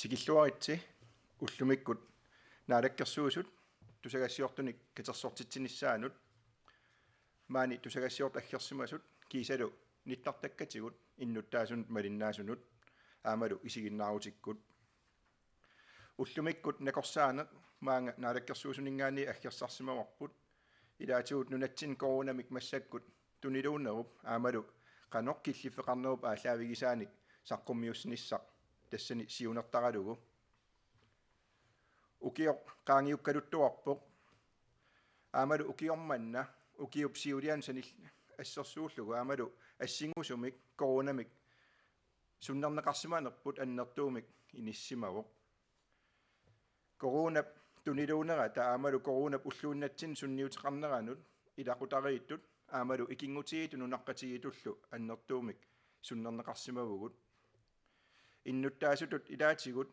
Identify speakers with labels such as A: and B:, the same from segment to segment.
A: Tikilluaritsi ullumikkut naalakkersuusut tusagassiortunik katersortitsinnissaanut maani tusagassiort aggersimasut kiisalu nittartakkatigut innuttaasunut malinnaasunut aamalu isiginnaaruutikkut ullumikkut nakorsaaneq maanga naalakkersuusuningaani aggersarsimawarput ilaatugut nunatsin koronamik massakkut tuniluunnerup aamalu qanoqqillifeqarnerup aalaavigisaanik saqqummiussnissaq тассани сиунертагалугу укиоқ qaangiukkaluttuarpoq аамалу укиорманна укиуп сиулиан санил ассерсууллугу аамалу ассингусумик коронамик суннернеқарсимаанерпут аннертуумик иниссимавоқ коронап тунилуунера таамалу коронап уллууннатсин сунниутеқарнеранут илақутарииттут аамалу икингутигиту нунаққатигитуллу аннертуумик суннернеқарсимавугут иннуттаасутут илаатигут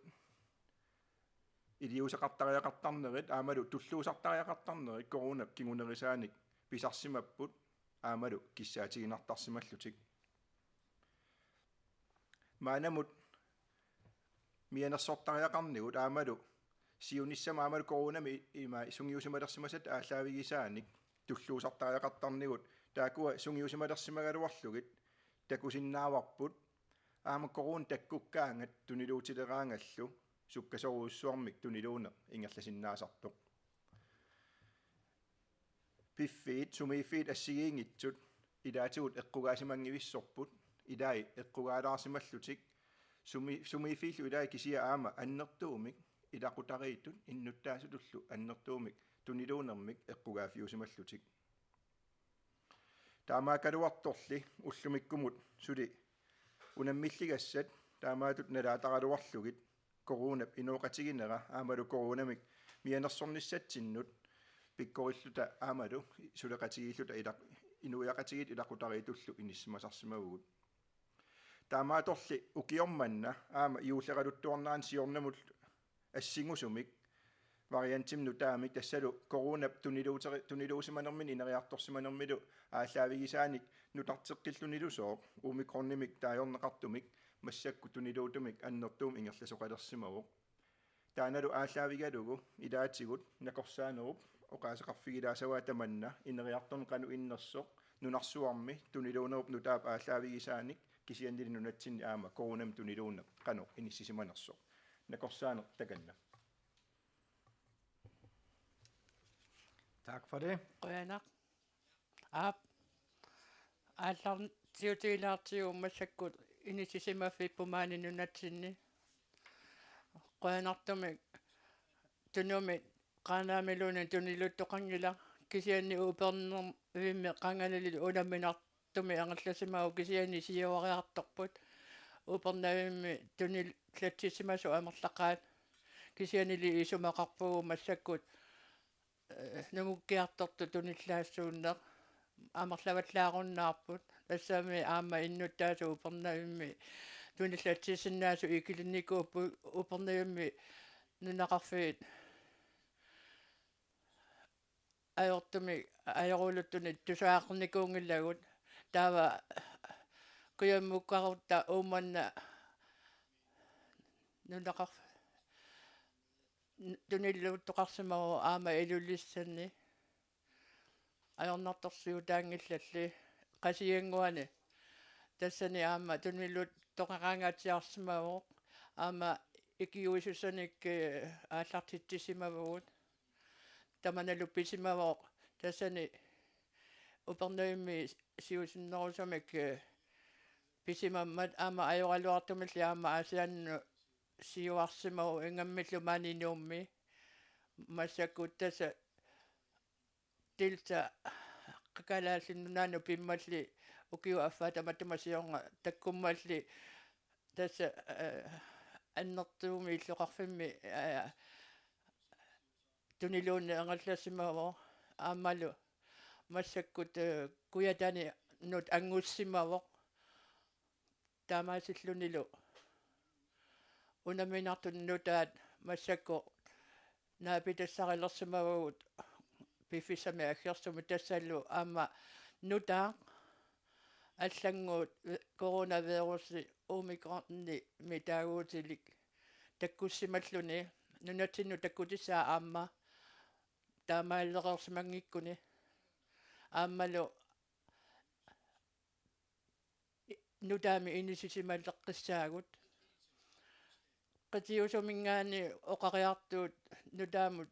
A: илиусеқартариақартарнерит аамалу туллуусартариақартарнерит коронап кигунерисааник писарсимаппут аамалу киссаатигинартарсималлутик маанамут мианерсортариақарнигут аамалу сиуниссама аамалу коронами има сунгиусималерсимасат аалаавигисааник туллуусартариақартарнигут таакуа сунгиусималерсимагалуарлугит такусиннааварпут аама корон таккуккаангат тунилуутилераангаллу суккасоруussуармик тунилууне ингерласиннаасартоқ пиффиит сумифиит ассигиингитсут илаатигут эққугаасимангивиссорпут илаи эққугаалаарсималлутик сумифииллу илаи кисия аама аннертуумик илақутарииттут иннуттаасутуллу аннертуумик тунилуунермик эққугаафиусималлутик таамаакалуарторли уллумиккумут сули унаммиллигассат таамаатут налаатаралуарлугит коронап инооqatigинера аамалу коронамик мианерсорниссатсиннут пиккориллута аамалу сулеqatigиллута ила инуяqatigит илақутариитуллу иниссимасарсимавгут таамааторли укиорманна аама иуллералуттуарнаан сиорнамут ассингусумик вариантимну таамик тассалу коронап тунилуусиманермин инериарторсиманермилу ааллаавигисааник нутартеққиллунилусоо умикроннимик таайорнеқартумик массакку тунилуутумик аннертуум ингерласоқалерсимавоқ тааналу ааллаавигалугу илаатигут накорсаанеруп оқаасеқарфигилаасаваа таманна инериарторн қану иннерсоқ нунарсуарми тунилуунеруп нутаап ааллаавигисааник кисианнили нунатсинни аама коронам тунилуунне қану иниссисиманерсоқ накорсаанеқ таканна.
B: Tak for det.
C: Qyanak aap aallarn tiutilaartiummassakkut inisisimaffiippumaani nunatsinni qyanartumik tunumi qaanaamiluuni tuniluttoqangila kisianni uuperner vimmi qangalili unaminartumi angerlasimau kisianni siuariartorput uupernavimmi tunillatsisimasu amerlaqaat kisianili isumaqarpugu massakkut намуккиарторtu туниллаассууннеқ амерлаваллааруннаарпут тассаами аама иннуттаасу упернавимми туниллатсисиннаасу икилинникууппу упернавимми нунақарфиит аёртуми аёрулуттуни тусаақарникуунгиллагут таава куяммуккарутта ууманна нунақар туниллуттоқарсимаву аама илулиссанни аёрнарторсиутаангиллалли қасиангуани тассани аама туниллуттоқараангаатиарсимаву аама икиуисусаник ааллартитсимавугут таманалупписимавоо тассани упернуимми сиусиннерусамик писимаммат аама аёралуартумилли аама асианну сиуарсимау ингаммиллумаанинуумми массаккуттаса тилта qakalaassinnunaanu pimmalli ukiu affaatamattumasiornga takkummalli tassa annertuumi illoqarfimmi tuniluunni angallassimaavo aammalu massakkut kuyatani nut angussimaavoq taamaasillunilu unaminartun nutaat massakku naapitassarilersimavugut pifissami aggersumi tassallu aamma nutaa аллангуут коронавируси омикронни митаагуутилик таккуссималлуни нунатинну таккутисаа аама таамааллеқарсимангиккуни аамалу нутаами инисисималлеққиссаагут qatiusumингаани оқариартуут нутаамут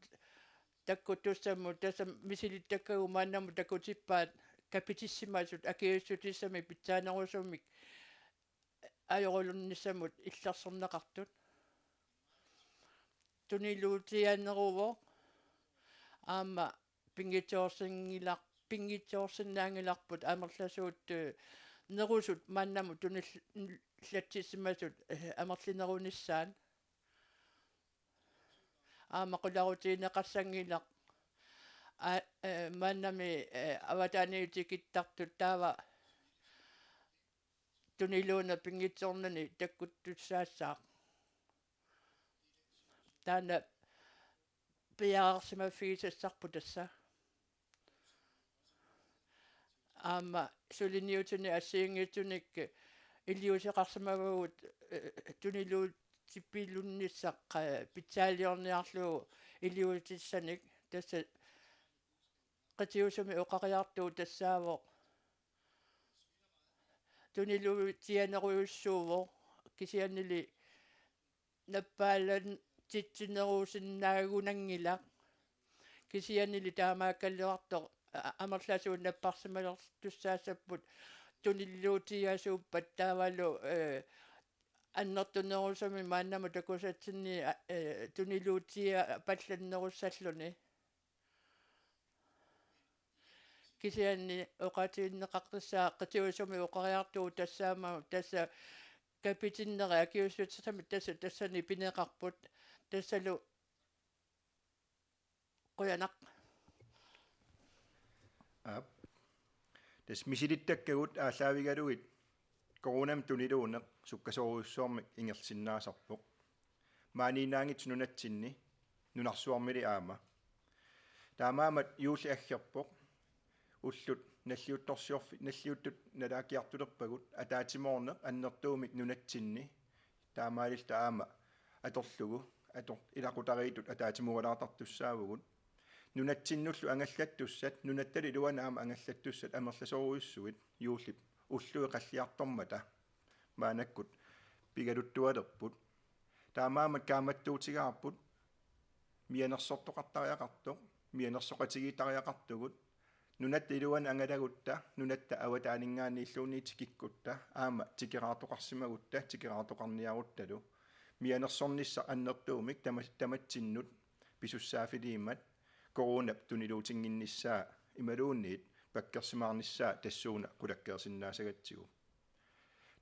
C: таккутуссамму таса мисилиттаккагу мааннаму таккутиппаат капитиссимаасут акиуссутиссами питсаанерусуммик ajorulunnissamut илларсернеқартут тунилуутианнеруво аама пингитсоорсиннаангиларпут амерласуут нерусут мааннаму туниллатсиссимасут амерлинерунissaан аама qularuutiinеқассангилақ мааннами аватааниутикиттартут таава тунилуuna пингитсорнани таккуттуссаассаа таана пиаарсимаффигисассарпу тасса аама сулиниутуни ассиингитсуник илиусеқарсимагуут тунилуут типпилунниссаққа питсаалиорниарлуу илиутиссаник тасса qatiusumi uqariartuu tassaaво тунилуутианеруйуссууво кисианнили наппаалан титсинерусиннаагунангила кисианнили таамааккаллеқарто амерласуун наппарсималертуссаассаппут туниллуутиасууппат таавалу аннертунерусами мааннама такусатсинни туниллуутиа палланнеруссаллуни кисианни оқатииннеқартассаа qatiusumi uqariartuu тассаама тасса капитиннери акиуссутсами тассани пинеқарпут тассалу қуянақ
A: тас мисилиттаккагут ааллаавигалугит коронам тунилуунеқ суккасоруйуссуармик ингерсиннаасарпоқ maaниинаангит нунатсинни нунарсуармили аама таамаамат юули аггерпоқ уллут наллиутторсиорфи налаакиартулерпагут атаатимоорне аннертуумик нунатсинни таамаалил таама аторлугу илакутариитут атаатимугалаартартуссаавгут нунатсиннуллу ангаллаттуссат нунаттали луанаама ангаллаттуссат амерласоруйуссугит юуллип уллуи қаллиартормата маанаккут пигалуттуалерпут таамаамат кааматтуутигаарпут мианерсортоқартариақартоқ мианерсоқатигиитариақартугут нунат илуан ангалагутта нунатта аватаанингааннииллуунниити киккутта аама тикераатоқарсимагутта тикераатоқарниарутталу мианерсорнисса аннертуумик таматсиннут писуссаафилиимат коронап тунилуутингинниссаа ималуунниит паккерсимаарниссаа тассууна кулаккеерсиннаасагатсигу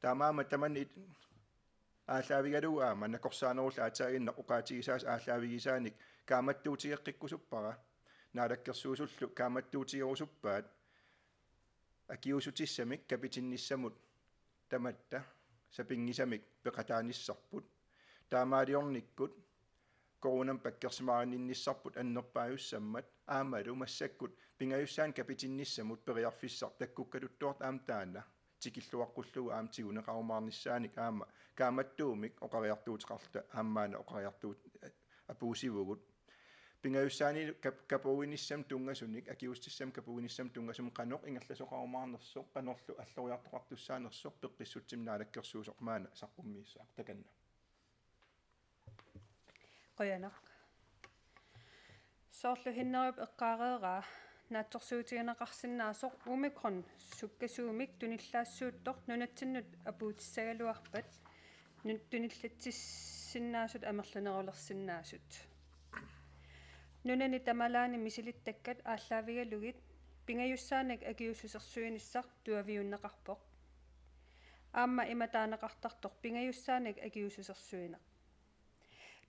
A: таамаама тамани ааллаавигалуу аама накорсаанерул аатаагинна оқаатигисаас ааллаавигисааник кааматтуутигеққиккусуппара наалаккерсуусуллу кааматтуутигерусуппаат акиусутиссамик капитинниссамут таматта сапингисамик пеқатааниссарпут таамаалиорниккут коронам паккерсимааринниссарпут аннерпааюссаммат аамалу массаккут пингаюссаан капитинниссамут периарфиссар таккуккалуттуарт аамтаана тикиллуаққуллугу аамтигунеқарумаарниссааник аама кааматтуумик оқариартуутеқарта аамаана оқариартуут апуусивугут пингаюссаани капуиниссам тунгасуник акиустиссам капуиниссам тунгасум қаноқ ингерласоқарумаарнерсоқ қанерлу аллориартоқартуссаанерсоқ пеққиссутсим наалаккерсуусоқ маана саққуммиссаа таканна
B: qoyanaq soorlu hinnerup eqqaareeraa naattorsuutiganaqarsinnaasoq umikron sukkasuumik tunillaassуутtor nunattinnut apuutissagaluarpat tunillatsissinnaasut amerlanerulersinnaasut nunani tamalaani misilittakkat aallaavigalugit pingayussaanak akiussusersuinissar tuaviunneqarpoq aamma imataaneqartartor pingayussaanak akiussusersuineq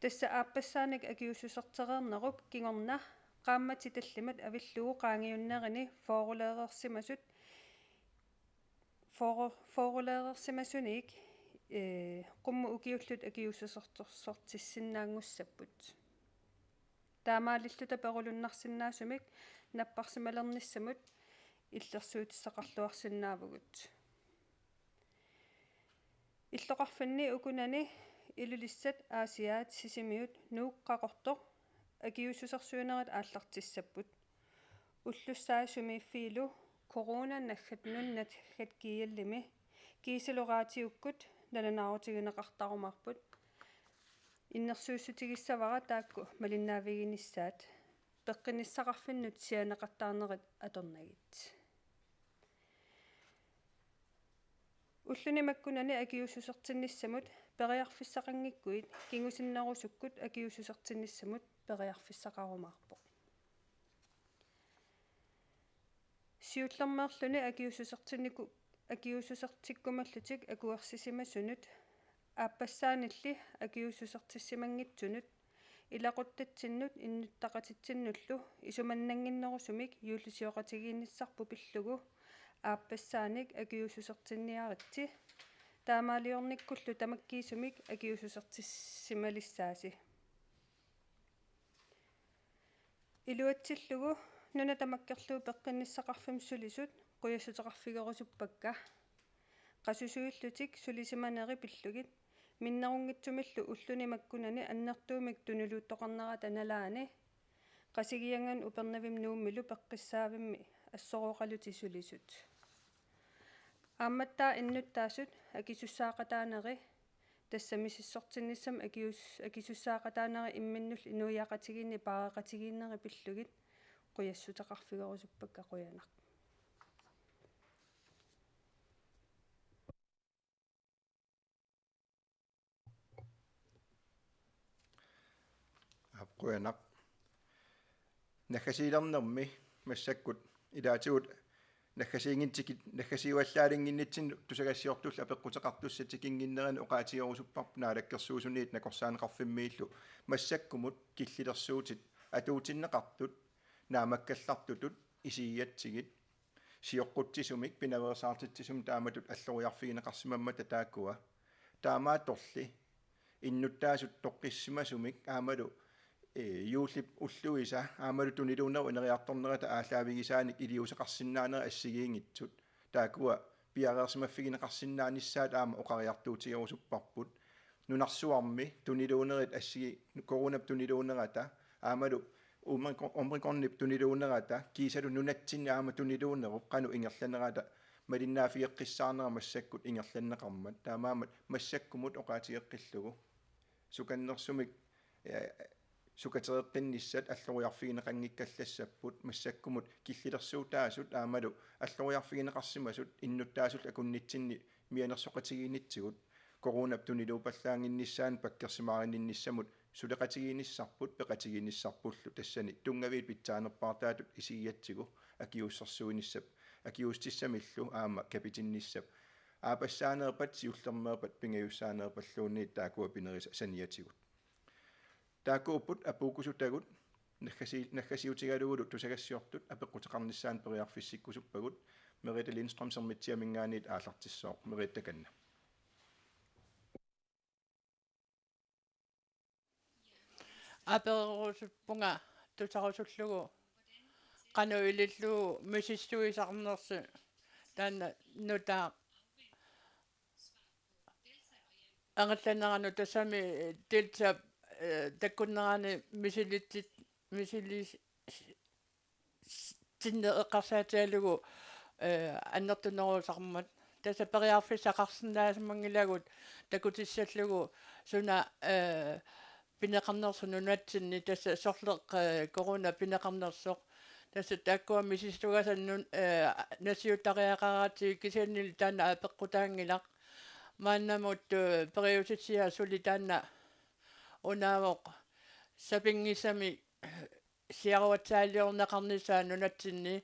B: тасса ааппассааник акиуссусертерернеруп кигорна qaamati tallimat avillugu qaangiunnerini fooruleerersimasut fooruleerersimasunik qummu ukiullut akiussusertorsortissinnaangussaput таамаалиллута перулуннарсинаасумик наппарсималернissamut иллерсуутиссақарлуарсинаавгут иллоқарфинни укунани илулиссат аасиаат сисимиут нууққақорто агиуссусерсуинерат ааллартиссаппут уллуссаасумииффиилу корона наггатнуннат хаткииллими киисалораатиуккут наланаарутигинеқартарумарпут иннерсууссутигиссавара таакку малиннаавигиниссаат пеққиниссақарфиннут сианеқартаарнерит аторнагит уллунимаккунани агиуссусертинниссамут периарфиссақангиккуит кингусиннерусуккут агиуссусертинниссамут периарфиссақарумаарпоқ сиуллермеерлүни агиуссусертиккумаллутик акуерсисимасунут ааппассааналли агиуссусертиссимангитсунут илақуттатсиннут иннуттақатитсиннуллу исуманнангиннерусумик юуллисиоқатигиинниссарпу пиллугу ааппассааник агиуссусертинниаритси таамаалиорниккуллу тамаккиисумик агиуссусертиссималиссааси илуатсиллугу нуна тамаккерлуу пеққинниссақарфим сулисут қуяссутеқарфигерусуппакка қасусуиллутик сулисиманери пиллугит миннерунгитсумиллу уллунимаккунани аннертуумик тунулууттоқарнера таналаани қасигианган упернавим нууммилу пеққиссаавимми ассороқалути сулисут аамматтаа иннуттаасут акисуссаақатаанери тассамисиссортинниссам акисуссаақатаанери имминнул инуяақатигинни паареқатигиннери пиллугит қуяссутеқарфигерусуппакка қуянақ
A: апқуянақ наггасиилернерми массаккут илаатигут наггасиингинтикит наггасиуаллаалингиннитсин тусагассиортулла апеққутеқартуссатикингиннерани оқаатигерусуппарп наалаккерсуусуниит накорсаанеқарфиммииллу массаккумут киллилерсуутит атуутиннеқартут наамаккаллартутут исииатсигит сиоққутсисумик пинаверсаартитсисум тааматут аллориарфигинеқарсимаммата тааккуа таамааторли иннуттаасут тоққиссимасумик аамалу юуллип уллуиса аамалу тунилуунеру инериарторнерата ааллаавигисааник илиусеқарсинаанера ассигиингитсут таакуа пиареерсимаффигинеқарсинааниссаат аама оқариартуутигерусуппарпут нунарсуарми тунилуунерит ассиги коронап тунилуунерата аамалу умрикорнип тунилуунерата кисалу нунатсинни аама тунилуунеру қану ингерланерата малиннаафиеққиссаарнера массаккут ингерланнеқармат таамаамат массаккумут оқаатигеққиллугу суканнерсумик сукатереққинниссат аллориарфигинеқангиккаллассаппут массаккумут киллилерсуутаасут аамалу аллориарфигинеқарсимасут иннуттаасут акуннитсинни мианерсоқатигиинитсигут коронап тунилуупаллаангинниссаан паккерсимаариннissамут сулеқатигииниссарпут пеқатигииниссарпуллу тассани тунгавиит питсаанерпаартаатут исигиатсигу акиуссерсуиниссап акиустиссамиллу аама капитинниссап аапассаанерпат сиуллермеерпат пингаюссаанерпаллуунниит таакуа пинериса саниатигут таакууппут апуукусутагут наггасиутигалугулу тусагассиортут апеққутеқарниссаан периарфиссиккусуппагут мерита линстром сермитсиамингаанит аалартиссоо мериттаканна
C: аперерусуппунга тутарусуллугу кануилиллу мисиссуисарнерси таана нута ангалланерану тасами делта таккуннерани мисилис тиннеэққарсаатаалугу аннертунерусармат таса периарфиссақарсинаасмангилагут такутиссаллугу суна пинеқарнерсунунатсинни таса сорлеқ корона пинеқарнерсоқ таса таккуа мисистугасаннун насиутариақаратиг кисианнил таана апеққутаангилақ мааннамут периуситсиа сули таана унаавоқ сапингисами сиаруатсаалиорнеқарнисаа нунатсинни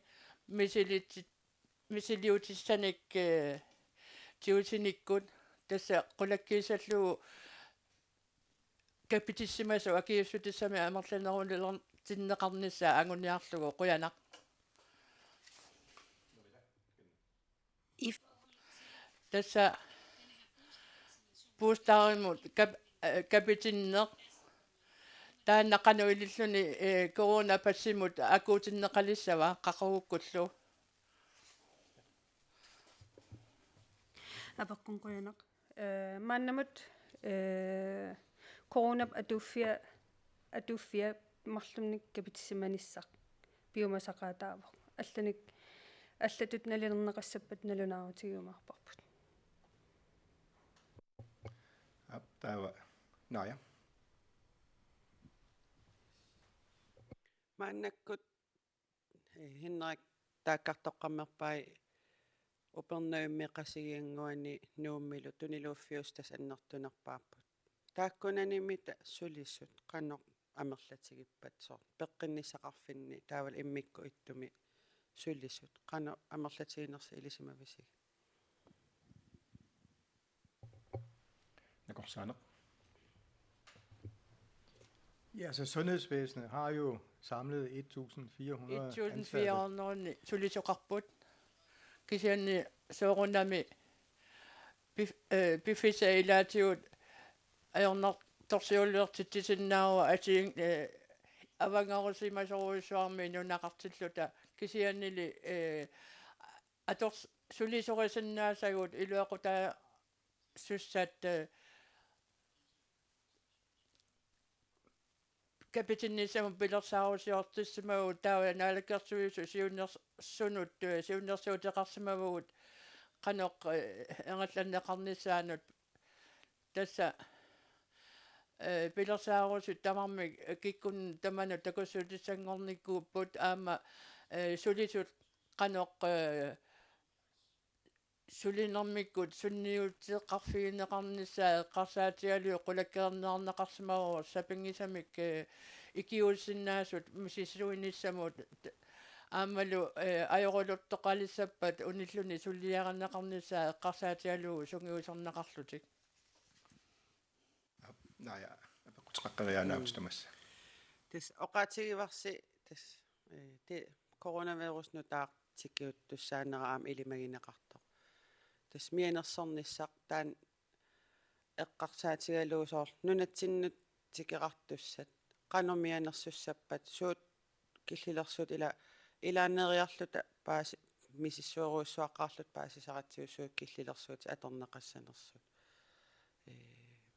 C: мисилиутиссаник тиутиниккут таса қулаккиисаллугу капитиссимасу акиуссутиссами амерланерулилер тиннеқарнissaа ангуниарлугу қуянақ тасса пустааримут капитиннеқ тааннақануилиллуни корона пассимут акуутиннеқалиссава қақагуккуллу
B: апеққун қуянақ мааннамут corona atuffia mарлumnik kapitissimanissaq piumasaqaataavo allanik аллатут налернеқассаппат налунаарутигиумаарпарпут
A: таава наая
D: мааннаккут хиннерак тааккартоққаммерпай упернуиммеқасигиангуани нууммилу тунилууффиустас аннертунерпааппут тааккунанimita сулиссут қанеқ амерлатигиппат соо пеққиннисақарфинни таавал иммикку иттуми сулиссут қанеқ амерлатигинерси илисимависиг
A: накорсаанеқ.
E: Ja, så sundhedsvæsenet har jo samlet 1.400 ansatte.
C: 1400 sulisoqarput kisianni soorunami bifisailaatigut ajornar torsiullertittisinnaava atiin avangarusimasoruissuarmi nunaqartilluta kisiannili ators sulisorisannaasagut iluaquta sussat kapitinissamu pilersaarusiortissimagut taava naalakersuisu siunnersuuteqarsimavugut qanoq engallanneqarnissaanut tassa pilersaarusi tamarmik kikkun tamanu takussuutissangornikkuupput aama sulisut qanoq sulinermikkut sunniutteqarfiineqarnissaa qarsaatialiu qulakkeernearneqarsimavor sapingisamik ikiulsinnaasut misissuinissamut аамалу ajoruluttoqalissappat unilluni sulliaranneqarnissaa qarsaatialugu sungiusernaqarlutik
A: наая апеқутеқаққариаанаавстамасса
D: тас оqaатигиварси тас те коронавирус нутаақ тиккиуттуссаанераам илимагинеқарто тас мианерсорниссақ таан эққарсаатигалуусоор нунатсиннут тикеқартуссат қанормианерсуссаппат суут киллилерсут илаанериарлута пааси мисиссуоруссуаққарлут паасисаратсиуссуут киллилерсуут аторнеқассанерсут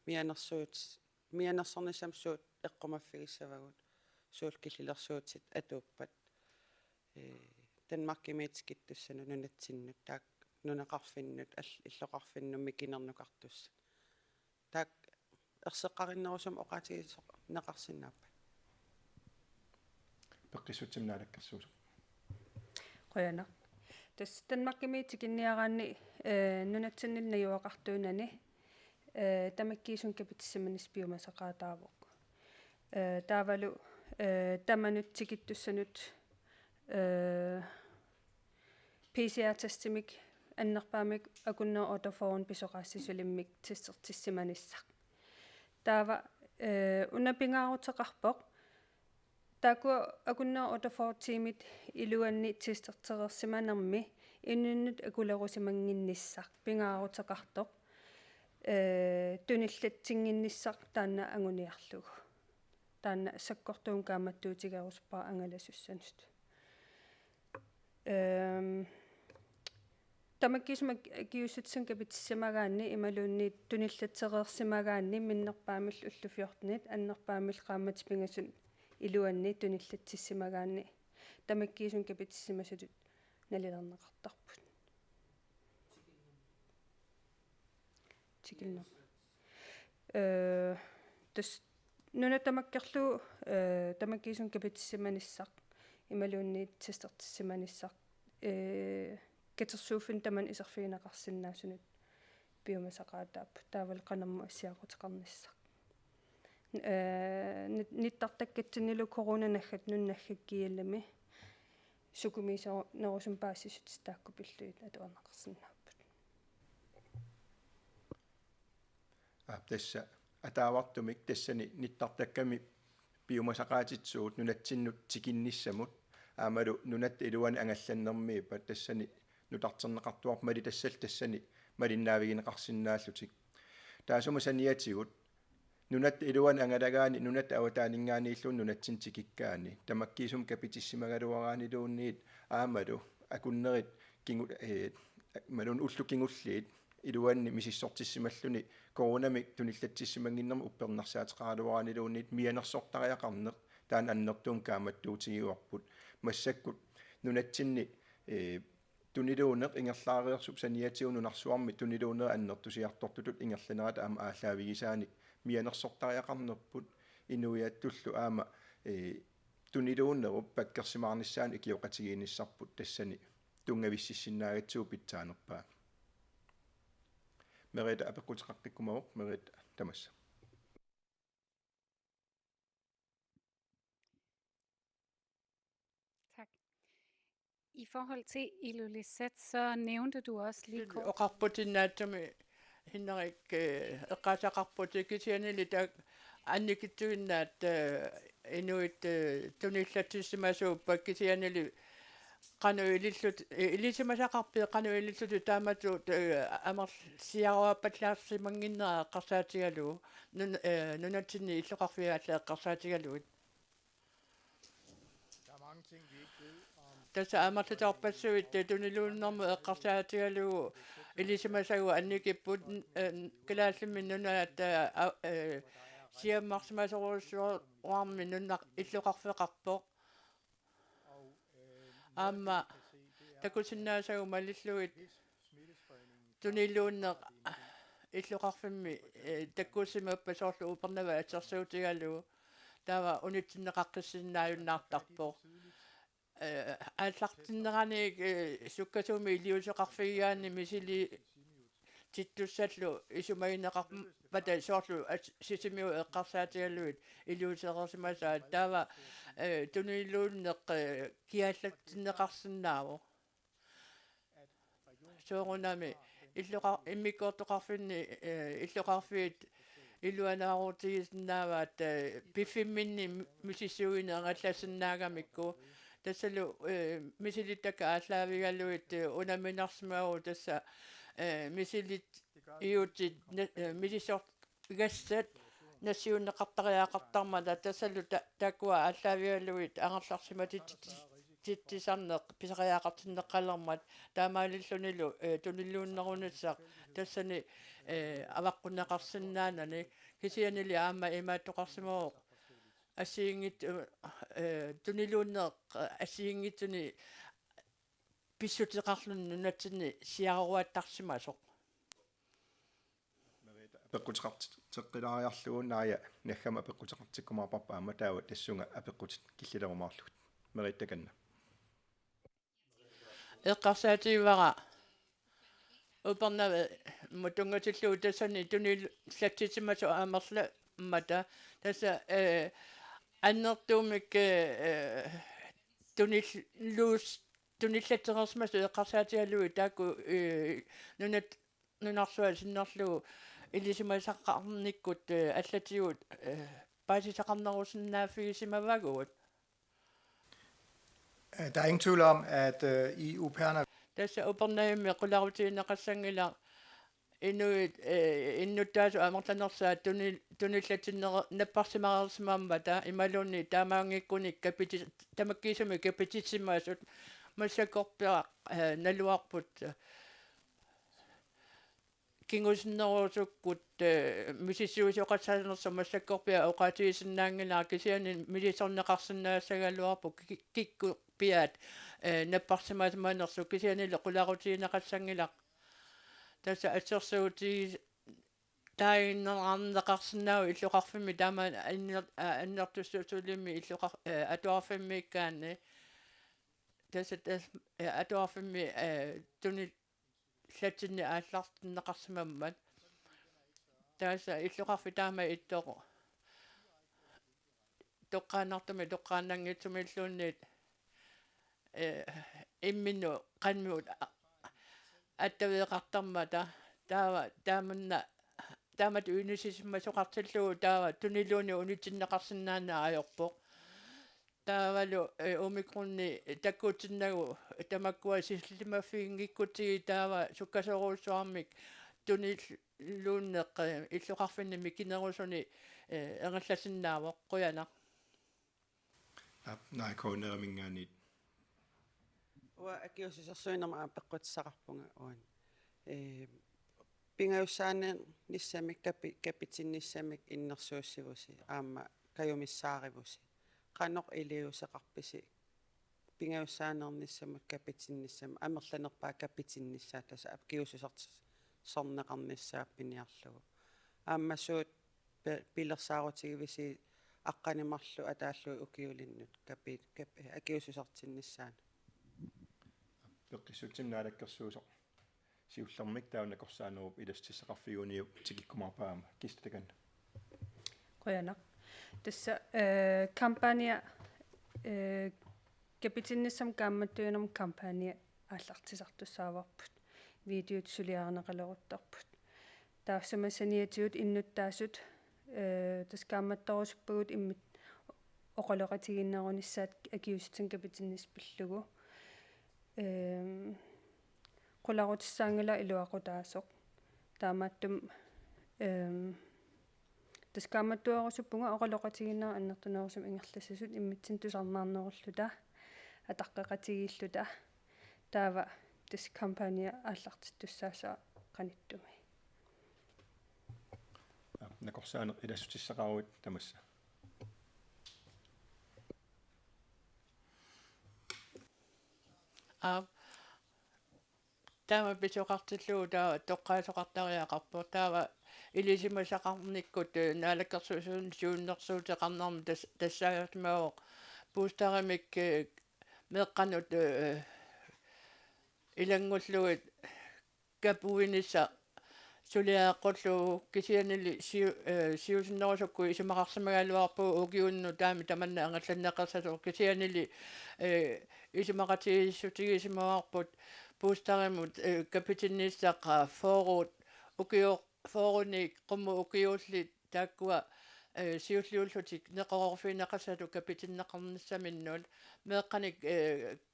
D: мианерсорнissam суут эққумаффигиссавагут суут киллилерсуутсит атууппат танмаркимиитскиттуссану нунатсиннут таак нунеқарфиннут иллоқарфиннумми кинернукартусса таак ерсеққариннерусум оqaатигисоқ неқарсиннааппа
A: пеққиссутсимнаалаккассуусу
B: qoyana tas tanmarkimiitikинниараанни нунатсиннилна юақартуунани тамаккиисун капитиссиманис пиумасақаатаавоқ таавалу таманут тикиттуссанут PCR-тестимик аннерпаамик акуннер отофоон писоқаассисулиммик тиссертиссиманиссақ таава унапингаарутеқарпоқ таку акуннер отофоортимит илуанни тистертерерсиманерми иннуннут акулерусимангинниссақ пингаарутеқартоқ туниллатсингинниссақ таанна агуниарлугу таанна саккортуун кааматтуутигаруспаа ангаласуссанут тамаккисмак киуссутсан капитиссамагаанни ималуунни туниллатсереерсимагаанни миннерпаамил уллуфиортнит аннерпаамил qaammatipingasut илуанни туниллатсиссимагаанни тамаккисун капитиссимасутут налилернеқартарпут тикилнер тас нуна тамаккерлу тамаккисун капитиссиманиссақ ималуунни тестертиссиманиссақ катерсууфин таман исерфигинеқарсинаасунут пиумасақаатаап таавал қанамму ассиақутеқарниссақ ниттартаккатсинилу коронанаггат нуннаггаккиаллами сукумисоо нерусум паассисут тааккупиллуит атуарнеқарсинааппут
A: тасса атаавартумик тассани ниттартакками пиумасақаатитсуут нунатсиннут тикинниссамут аамалу нунат илуани ангалланнэрмииппат тассани нутартернеқартуармали тассал тассани малиннаавигинеқарсинааллутик таасума саниатигут нунат илуани ангалагаани нунат аватаанингааниллун нунатсин тикиккаани тамаккисум капитиссимагалуараани луунниит аамалу акуннерит кингу малун уллукингуллиит iluanni misissortissimalluni koronamik tunillattissimangиннэрму уппернарсаатеқаралуаранилуунниит мианерсортариақарнеқ таан аннертуун кааматтуутигиуарпут массаккут нунатсинни тунилуунеқ ингерлаариерсуп саниатигунунарсуарми тунилуунера аннертусиартортутут ингерланерат аама ааллаавигисааник мианерсортариақарнерпут инуиаттуллу аама тунилууннеруп паккерсимаарниссаан икиоқатигииниссарпут тассани тунгависсиссинаагатсуу питсаанерпаа мерита апеқутеқаққиккумавоқ мерита тамасса.
F: Tak. I forhold til Ilulissat, så nævnte du også lige kort.
C: Oqarputinnaatami hinnerik eqqaasaqarputikitiani lita annikittuinnaat inuit tunillattissimasuuppak kitianili qanuilillut ilisimasaqarpi qanuilillut taamatut amersiaruappallaarsimanginnera qarsaatigalu nunatsinni illoqarfiaallaaqqarsaatigaluit tässä ammattitappassuit tuniluunnermu eqqarsaatigalugu ilisimasagu annikipput kilaallimmin nunaat siammarsimasoruussuarmi nunna illoqarfeqarpoq amma takusinnaasagu malilluit tuniluunneq illoqarfimmi takkusimappasorlu upernava atersuutigalugu taava unitsinneqaqqissinnaajunnaartarpoq аллартиннераник суккасуми илиусеқарфигиаанни мисили титтуссаллу исумагинеқарпата соорлу сисимиу эққарсаатигаллуит илиусеқарсимасаа таава тунилууннеқ киаллаттиннеқарсинааву соорунами иллоқар иммиккортоқарфинни иллоқарфиит илуанаарутигиснааваат пиффимминни мисиссугине ангаллассиннаагамикку тассалу мисилиттака ааллаавигаллуит унаминарсимаагу тасса мисилит иутит мисисор гассат насиуннеқартариаақартармала тассалу такуа ааллаавигаллуит ангерларсиматит титтисарнеқ писариаақартиннеққалермат таамаалиллунилу туниллууннерунссақ тассани аваққуннеқарсинаанани кисианили аама имааттоқарсимоо асиингит тунилууннеқ асиингитсуни писсутеқарлунну натсини сиаруаттарсимасоқ
A: мерита апеққутеқартеққилаариарлугунаая наггама апеққутеқартиккумаарпарпа аама таава тассунга апеққутит киллилерумаарлугут мериттаканна
C: эққарсаативара упернаве мутунгатиллуу тассани туниллатситимасу аамерла мата тасса аннертуумик туниллатсерерсимасу эққарсаатигалуи таакку нунарсуа синнерлугу илисимасаққарниккут аллатигут паасисақарнерусиннааффигисимавагуут
E: Der er ingen tvivl om, at i UPR'erne
C: tässä upernaimi qulaarutiinneqassangila inuit innuttaasу амерланерсаа туниллатиннера наппарсимаарерсимааммата ималуунни таамаангиккуник капити тамаккисуми капититсимаасут массакорпера налуарпут кингусиннерусуккут мисиссуусоқатсаанерса массаккорпиа оqaатигисиннаангилаа кисиани милисорнеқарсинаассагалуарпу кикку пиаат наппарсимаасмаанерсу кисианиле qulaarutiinneqassangilaq тасса ассерсуути таиннеқарнеқарсинаау иллоқарфимми таама аннертуссуутулимми иллоқар атуарфиммиккаанни тасса атуарфимми туни латинни ааллартиннеқарсимаммат тасса иллоқарфи таама иттоқу тоққаанартуми тоққаанангитсумиллуунниит иммину қанмиут аттавеэқартармата таава тааманна таамат уинисисиммасоқартиллуу таава тунилууни унитиннеқарсинаана аёрпоқ таавалу омикронни таккуутиннагу тамаккуа силлимаффиингиккутиги таава суккасоруусуармик тунилууннеқ иллоқарфинни микинерусуни энгалласиннаавоқ қуяна
A: nej kooneramingaanit
D: уа акиусисерсуинерма апеққутсақарпунга уан pingayussaaneen nissamik kapitinnissamik innersuussivusi aamma kajumissaaриvusi qanoq iliuseqarpisi pingayussaanernissamut kapitinnissamma amerlanerpaa kapitinnissaa tasa apkiususert sorneqarnissaapпиниарлугу ааммасуут пилерсаарутигивиси аққанимарлу атааллуи укиулиннут капит акиусусартиннissaана
A: пеққиссутсим наалаккерсуусо сиуллэрмик таунакорсаанеруп иластиссақарфигуниуп тикиккумарпаама кистаканна
B: qoyanaq tassa kampania kapitinnissam kaammattuunum kampania ааллартисартуссааварпут видеот сулиарнеқалерутторпут таассамассаниатиут иннуттаасут тас kaammatторусуппагут иммит оқалеқатигиннерунissaat акиуситсин капитиннис пиллугу qularutissaangala iluaqutaasоq таамааттум тас kaammattuarusuppunga оқалеқатигиннера аннертунерусум ингерлассасут иммитсин тусарнаарнеруллута атаққеқатигииллута таава тас кампания ааллартиттуссаасаа qaниттуми
A: накорсаане илассутиссақаруит тамасса
C: таама писоқартиллуу таа тоққаасоқартариақарпу таава илисимасақарниккут наалаккерсуусуун сиуннерсуутеқарнарми тассаагатмао пустарамик меққанут илангуллуит капуинисса сулиааққуллуу кисианили сиусиннерусукку исимақарсимагаалуарпу угиунну таами таманна ангалланнеқарсасоо кисианили исимақатигиссутигисимаварпут пустаримут капитинниссаqa форут укио форуни қумму укиулли тааккуа сиуллиуллутик неқорорфинеқасалу капитиннеқарниссаминнуут меэққаник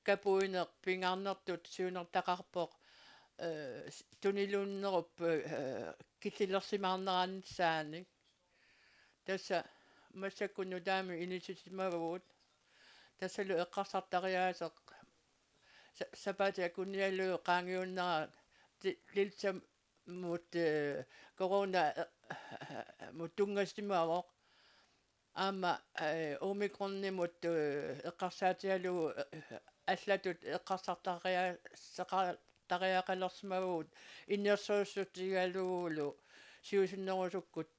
C: капуинеқ пингаарнертут сиунертақарпоқ тунилууннеруп киллилерсимаарнерааннссааник тасса массаккуну таами инисисимавуут тассалу эққарсартариаасеқ сапатиакунниалуу qaangiunnera лилсам мут корона мутунгастимаавоқ аама омикроннимут эққарсаатиалуу аллатут эққарсартариақалерсимавуут иннерсууссутигалуулу сиусиннерусуккут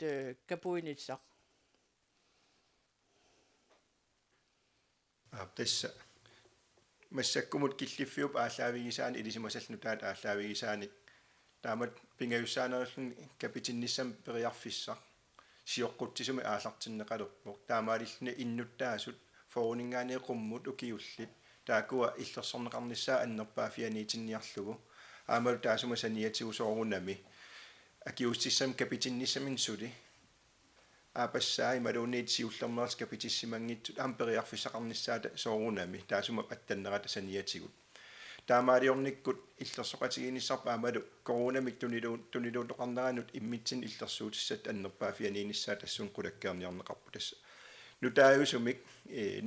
C: капуинитсақ
A: тасса массаккумут киллиффиуп ааллаавигисаани илисимасалнутаат ааллаавигисаани таамат пингаюссаанериллун капитинниссам периарфиссақ сиоққутсисуми аалартиннеқалерпоқ таамаалиллуни иннуттаасут фоорунингаанеқуммут укиуллит таакуа иллерсорнеқарниссаа аннерпаа фианиитинниарлугу аамалу таасума саниатигусоорунами акиустиссам капитинниссамин сули апассаи малуунит сиуллермерс капитиссимангитсут ампериарфиссақарниссаата соорунами таасума аттаннерата саниатигут таамаалиорниккут иллерсоқатигиниссарпа амалу коронамик тунилуун тоқарнеранут иммитсин иллерсуутиссат аннерпаа фианииниссаа тассун қулаккеарниарнеқарпу тасса нутааюсумик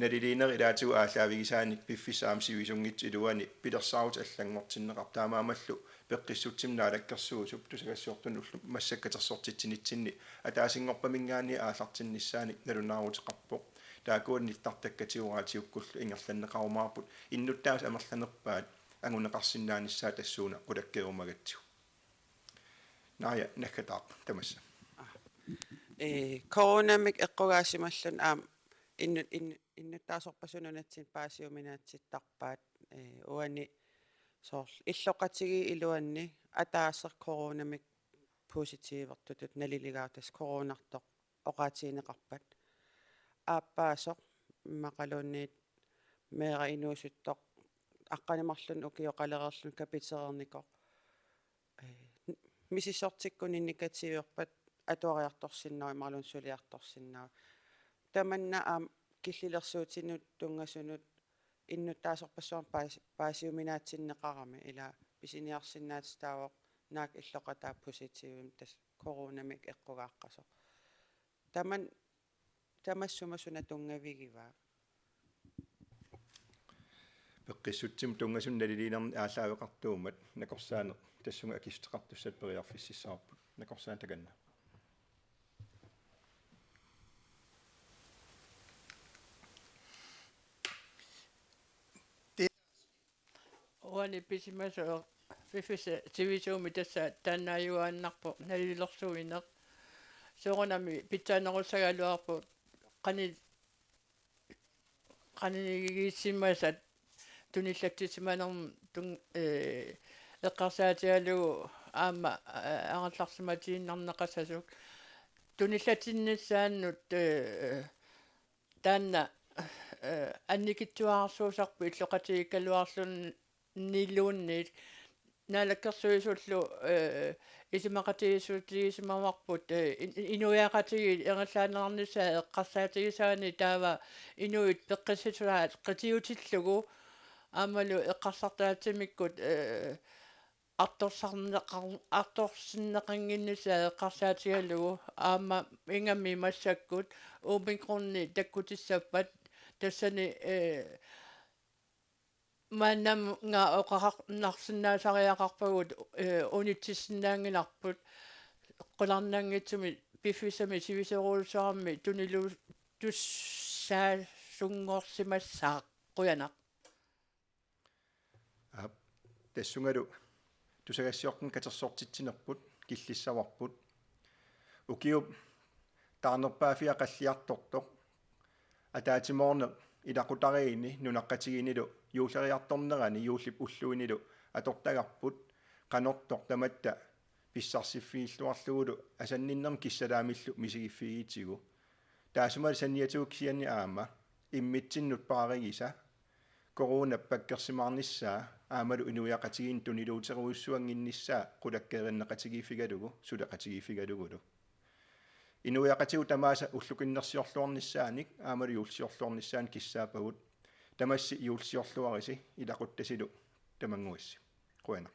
A: налилинер илаатигу ааллаавигисааник пиффисаам сивисунгит илуани пилерсаарут аллангортиннеқар таамаамаллу пеққиссутсимнаалаккерсуусуп тусагассуортун уллу массаккатерсортитсинитсинни атаасингорпамингаани аалартиннissaаник налунаарутеқарпоқ таакуанниттартаккатигураатиуккуллу ингерланнеқарумаарпут иннуттаас амерланерпаат ангунеқарсиннааниссаа тассууна қулаккерумагатсу наая наккатаақ тамасса
D: коронамик эққугаасималлун аам иннуттаасорпасунунатсин паасиуминаатситтарпаат уани соор иллоқатиги илуанни атаассер коронамик поситивертутут налилигаатас коронартоқ оqaатиинеқарпат ааппаасоқ мақалуунниит меера инуусуттоқ аққанимарлун укиоқалерерлун капитерерникоқ мисиссортиккун инникативиорпат атуариарторсиннаа марлун сулиарторсиннаа таманна аам киллилерсуутинут тунгасунут иннуттаасорпассуар паасиуминаатсиннеқарами ила писиниарсиннаатстаавоқ наак иллоқатаа поситивим тас коронамик эққугааққасо тамассума суна тунгавигива
A: пеққиссутсим тунгасунналилиинерни аалаавеқартуумат накорсаане тассунга акистеқартуссат периарфиссисаарпут накорсаан таканна
C: Oani pisimasa fifisa tivisuumi tassa taannaayuaannarpo nalilorsuineq soorunami pitsaanерусагалуарпу qanigiissimasat tunillaktisimaanerm tun eqqarsaatialugu aama aqallarsimatiinnarneqassasuk tunillatinnissaannut taanna анникитсуаарсуусарпу иллоқатигиккалуарлун нилуунниит наалаккерсуисуллу исимақатигиссуутигисимамарпут инуяақатиги ераллаанернissaа эққарсаатигисаани таава инуит пеққисситуаат қитиутиллугу аамалу эққарсартаатсимиккут арторсиннеқангиннissaа эққарсаатигалугу аама ингамми массаккут уумикрунни таккутиссаппат тассани маннамга оқарнарсинаасариақарпагут унитсиннаангинарпут қуларнаангитсуми пиффисами сивисеруусаарми тунилу туссаа сунгорсимассаа қуянақ
A: тассунгалу тусагассиортун катерсортитсинерпут киллиссаварпут укиуп таарнерпаафиақаллиарторто атаатимоорне илақутариини нунаққатигинилу юулериарторнерани юуллип уллуинилу атортагарпут канортор таматта писсарсиффииллуарлугулу асанниннерм киссалаамиллу мисигиффигиитсигу таасумал санниатууксианни аама иммитсиннут пааригиса корона паккерсимаарниссаа аамалу инуяқатигин тунилуутеруиссуангинниссаа қулаккериннеқатигиффигалугу сулеқатигиффигалугулу инуяқатигу тамааса уллукиннерсиорлуорниссааник аамалу юулсиорлуорниссаан киссаапагут тамасси юулсиорлуариси илақуттасилу тамангуисси қуана